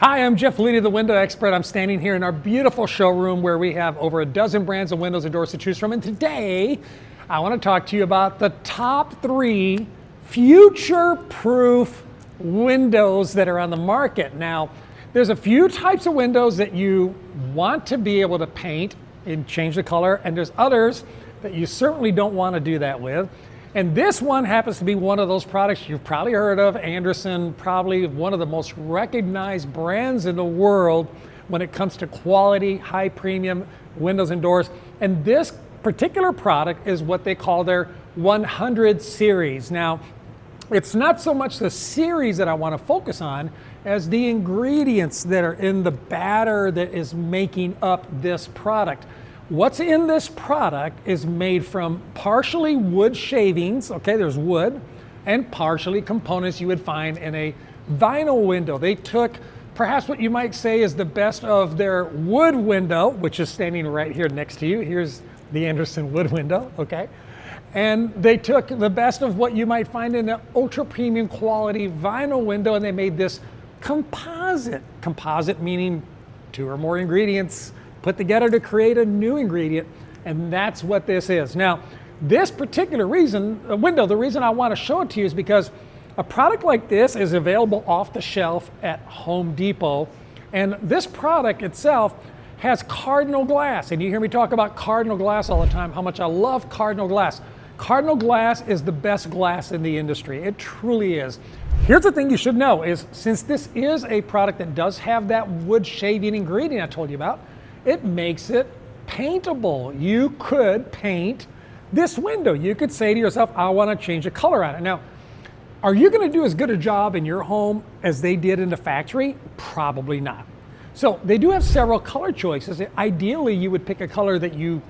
Hi, I'm Jeff Leedy, the window expert. I'm standing here in our beautiful showroom where we have over a dozen brands of windows and doors to choose from. And today, I want to talk to you about the top 3 future-proof windows that are on the market. Now, there's a few types of windows that you want to be able to paint and change the color, and there's others that you certainly don't want to do that with. And this one happens to be one of those products you've probably heard of. Andersen, probably one of the most recognized brands in the world when it comes to quality, high premium windows and doors. And this particular product is what they call their 100 series. Now, it's not so much the series that I want to focus on as the ingredients that are in the batter that is making up this product. What's in this product is made from partially wood shavings, okay, there's wood, and partially components you would find in a vinyl window. They took perhaps what you might say is the best of their wood window, which is standing right here next to you. Here's the Andersen wood window, okay? And they took the best of what you might find in an ultra premium quality vinyl window, and they made this composite. Composite meaning 2 or more ingredients put together to create a new ingredient, and that's what this is. Now, this particular window, the reason I want to show it to you is because a product like this is available off the shelf at Home Depot, and this product itself has cardinal glass, and you hear me talk about cardinal glass all the time, how much I love cardinal glass. Cardinal glass is the best glass in the industry. It truly is. Here's the thing you should know is, since this is a product that does have that wood shaving ingredient I told you about, it makes it paintable. You could paint this window. You could say to yourself, I want to change the color on it. Now, are you going to do as good a job in your home as they did in the factory? Probably not. So they do have several color choices. Ideally, you would pick a color that you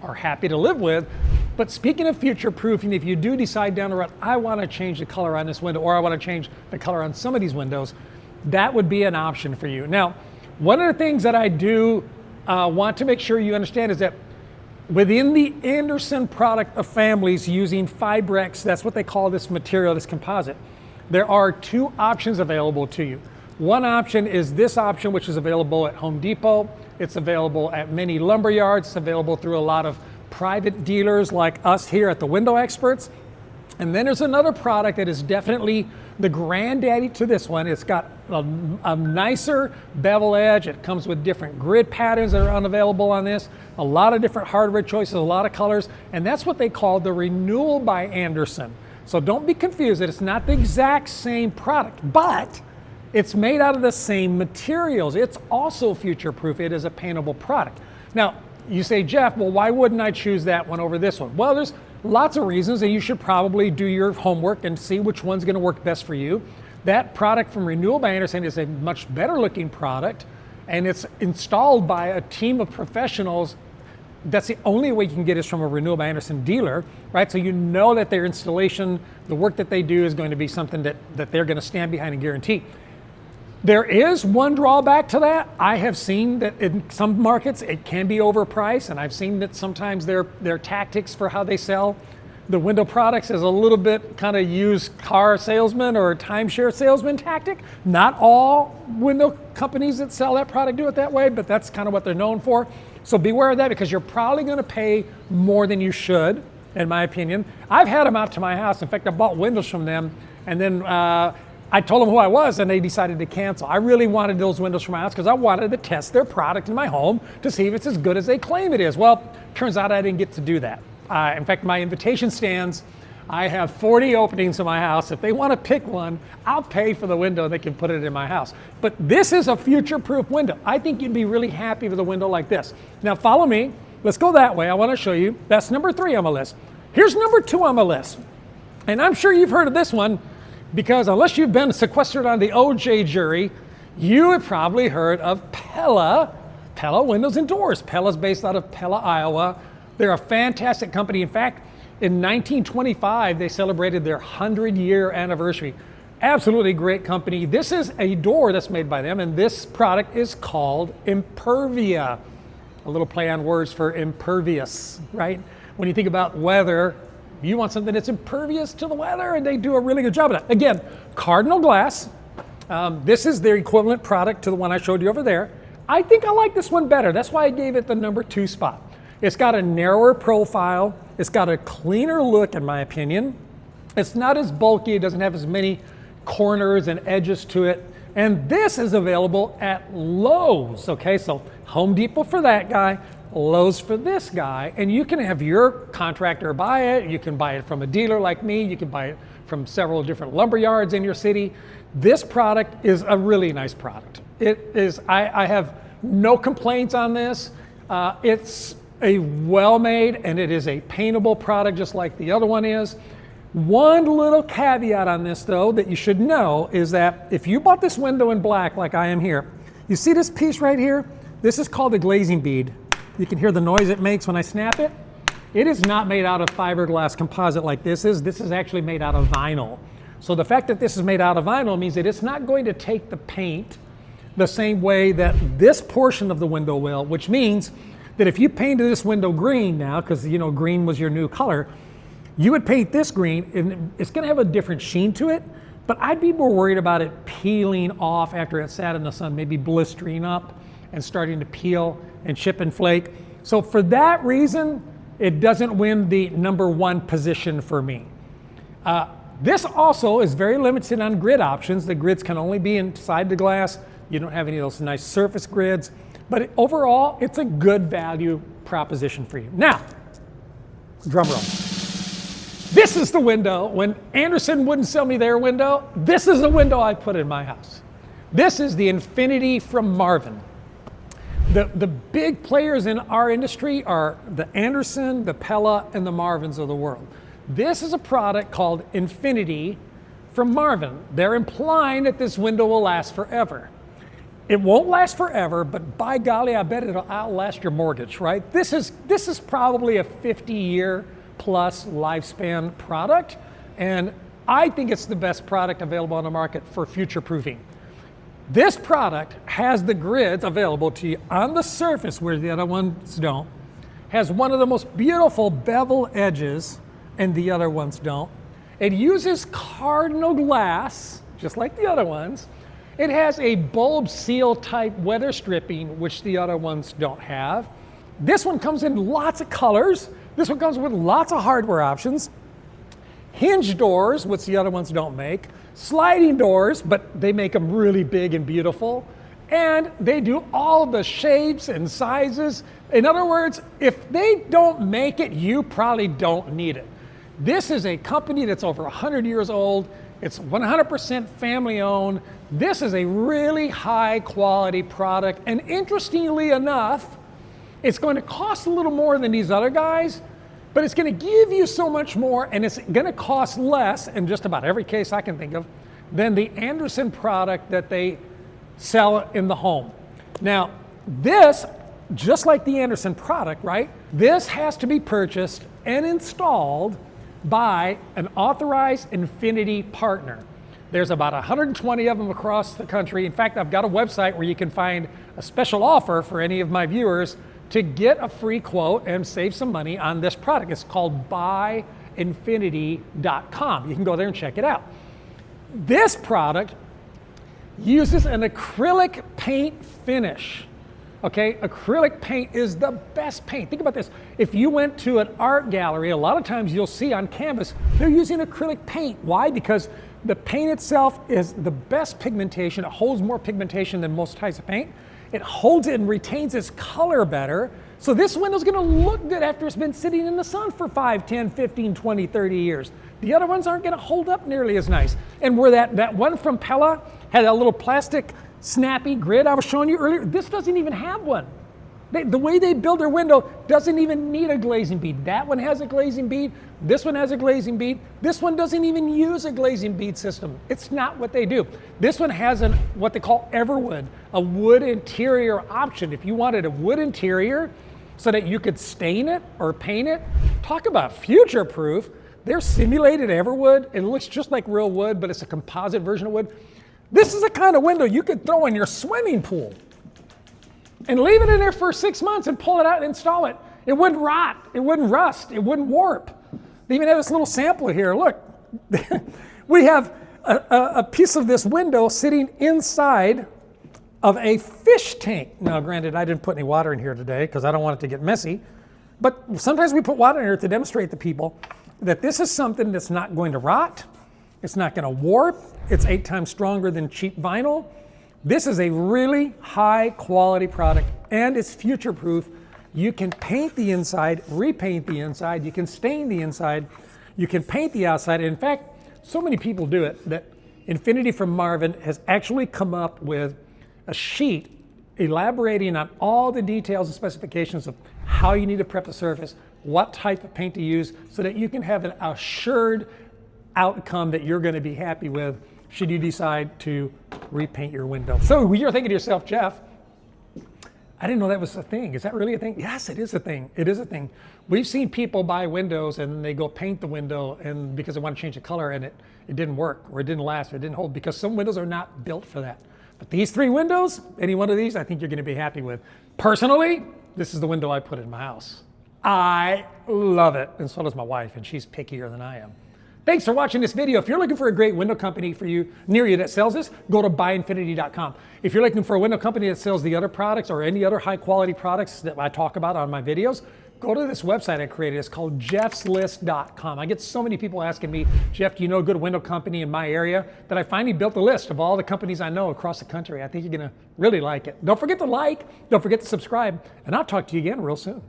are happy to live with. But speaking of future-proofing, if you do decide down the road, I want to change the color on this window, or I want to change the color on some of these windows, that would be an option for you. Now, one of the things that I do want to make sure you understand is that within the Andersen product of families using Fibrex, that's what they call this material, this composite, there are 2 options available to you. One option is this option, which is available at Home Depot. It's available at many lumber yards. It's available through a lot of private dealers like us here at the Window Experts. And then there's another product that is definitely the granddaddy to this one. It's got a nicer bevel edge. It comes with different grid patterns that are unavailable on this. A lot of different hardware choices, a lot of colors. And that's what they call the Renewal by Andersen. So don't be confused that it's not the exact same product, but it's made out of the same materials. It's also future-proof. It is a paintable product. Now, you say, Jeff, well, why wouldn't I choose that one over this one? Well, there's lots of reasons, and you should probably do your homework and see which one's going to work best for you. That product from Renewal by Andersen is a much better looking product, and it's installed by a team of professionals. That's the only way you can get is from a Renewal by Andersen dealer, right? So you know that their installation, the work that they do is going to be something that they're going to stand behind and guarantee. There is one drawback to that. I have seen that in some markets it can be overpriced, and I've seen that sometimes their tactics for how they sell the window products is a little bit kind of used car salesman or timeshare salesman tactic. Not all window companies that sell that product do it that way, but that's kind of what they're known for. So beware of that, because you're probably going to pay more than you should, in my opinion. I've had them out to my house. In fact, I bought windows from them, and then I told them who I was, and they decided to cancel. I really wanted those windows for my house because I wanted to test their product in my home to see if it's as good as they claim it is. Well, turns out I didn't get to do that. In fact, my invitation stands, I have 40 openings in my house. If they want to pick one, I'll pay for the window. They can put it in my house. But this is a future-proof window. I think you'd be really happy with a window like this. Now follow me. Let's go that way. I want to show you. That's number 3 on my list. Here's number 2 on my list. And I'm sure you've heard of this one, because unless you've been sequestered on the OJ jury, you have probably heard of Pella Windows and Doors. Pella's based out of Pella, Iowa. They're a fantastic company. In fact, in 1925, they celebrated their 100-year anniversary. Absolutely great company. This is a door that's made by them, and this product is called Impervia. A little play on words for impervious, right? When you think about weather, you want something that's impervious to the weather, and they do a really good job of that. Again, cardinal glass, This is the equivalent product to the one I showed you over there. I think I like this one better. That's why I gave it the number 2 spot. It's got a narrower profile. It's got a cleaner look, in my opinion. It's not as bulky. It doesn't have as many corners and edges to it. And this is available at Lowe's, okay? So Home Depot for that guy, Lowe's for this guy, and you can have your contractor buy it. You can buy it from a dealer like me. You can buy it from several different lumber yards in your city. This product is a really nice product. It is, I have no complaints on this. It's a well-made and it is a paintable product just like the other one is. One little caveat on this though that you should know is that if you bought this window in black like I am here, you see this piece right here? This is called a glazing bead. You can hear the noise it makes when I snap it. It is not made out of fiberglass composite like this is. This is actually made out of vinyl. So the fact that this is made out of vinyl means that it's not going to take the paint the same way that this portion of the window will, which means that if you painted this window green now, because you know green was your new color, you would paint this green and it's going to have a different sheen to it, but I'd be more worried about it peeling off after it sat in the sun, maybe blistering up and starting to peel and chip and flake. So for that reason, it doesn't win the number 1 position for me. This also is very limited on grid options. The grids can only be inside the glass. You don't have any of those nice surface grids, but overall, it's a good value proposition for you. Now, drum roll. This is the window. When Andersen wouldn't sell me their window, this is the window I put in my house. This is the Infiniti from Marvin. The big players in our industry are the Andersen, the Pella, and the Marvins of the world. This is a product called Infiniti from Marvin. They're implying that this window will last forever. It won't last forever, but by golly, I bet it'll outlast your mortgage, right? This is probably a 50-year plus lifespan product, and I think it's the best product available on the market for future proofing. This product has the grids available to you on the surface where the other ones don't, has one of the most beautiful bevel edges and the other ones don't. It uses cardinal glass, just like the other ones. It has a bulb seal type weather stripping, which the other ones don't have. This one comes in lots of colors. This one comes with lots of hardware options. Hinge doors, which the other ones don't make. Sliding doors, but they make them really big and beautiful. And they do all the shapes and sizes. In other words, if they don't make it, you probably don't need it. This is a company that's over 100 years old. It's 100% family owned. This is a really high quality product. And interestingly enough, it's going to cost a little more than these other guys, but it's going to give you so much more, and it's going to cost less in just about every case I can think of than the Andersen product that they sell in the home. Now, this, just like the Andersen product, right? This has to be purchased and installed by an authorized Infiniti partner. There's about 120 of them across the country. In fact, I've got a website where you can find a special offer for any of my viewers to get a free quote and save some money on this product. It's called buyinfiniti.com. You can go there and check it out. This product uses an acrylic paint finish. Okay, acrylic paint is the best paint. Think about this. If you went to an art gallery, a lot of times you'll see on canvas, they're using acrylic paint. Why? Because the paint itself is the best pigmentation. It holds more pigmentation than most types of paint. It holds it and retains its color better. So this window's gonna look good after it's been sitting in the sun for 5, 10, 15, 20, 30 years. The other ones aren't gonna hold up nearly as nice. And where that one from Pella had a little plastic snappy grid I was showing you earlier, this doesn't even have one. The way they build their window doesn't even need a glazing bead. That one has a glazing bead, this one has a glazing bead, this one doesn't even use a glazing bead system. It's not what they do. This one has what they call Everwood, a wood interior option. If you wanted a wood interior so that you could stain it or paint it, talk about future proof. They're simulated Everwood. It looks just like real wood, but it's a composite version of wood. This is the kind of window you could throw in your swimming pool and leave it in there for 6 months and pull it out and install it. It wouldn't rot, it wouldn't rust, it wouldn't warp. They even have this little sample here, look. We have a piece of this window sitting inside of a fish tank. Now, granted, I didn't put any water in here today because I don't want it to get messy, but sometimes we put water in here to demonstrate to people that this is something that's not going to rot, it's not going to warp, it's 8 times stronger than cheap vinyl. This is a really high quality product and it's future proof. You can paint the inside, repaint the inside, you can stain the inside, you can paint the outside. In fact, so many people do it that Infiniti from Marvin has actually come up with a sheet elaborating on all the details and specifications of how you need to prep the surface, what type of paint to use, so that you can have an assured outcome that you're going to be happy with should you decide to repaint your window. So you're thinking to yourself, Jeff, I didn't know that was a thing. Is that really a thing? Yes, it is a thing. It is a thing. We've seen people buy windows and they go paint the window and because they want to change the color and it didn't work or it didn't last or it didn't hold, because some windows are not built for that. But these 3 windows, any one of these, I think you're going to be happy with. Personally, this is the window I put in my house. I love it, and so does my wife, and she's pickier than I am. Thanks for watching this video. If you're looking for a great window company for you near you that sells this, go to buyinfiniti.com. If you're looking for a window company that sells the other products or any other high quality products that I talk about on my videos, go to this website I created. It's called jeffslist.com. I get so many people asking me, Jeff, do you know a good window company in my area? That I finally built a list of all the companies I know across the country. I think you're going to really like it. Don't forget to like, don't forget to subscribe, and I'll talk to you again real soon.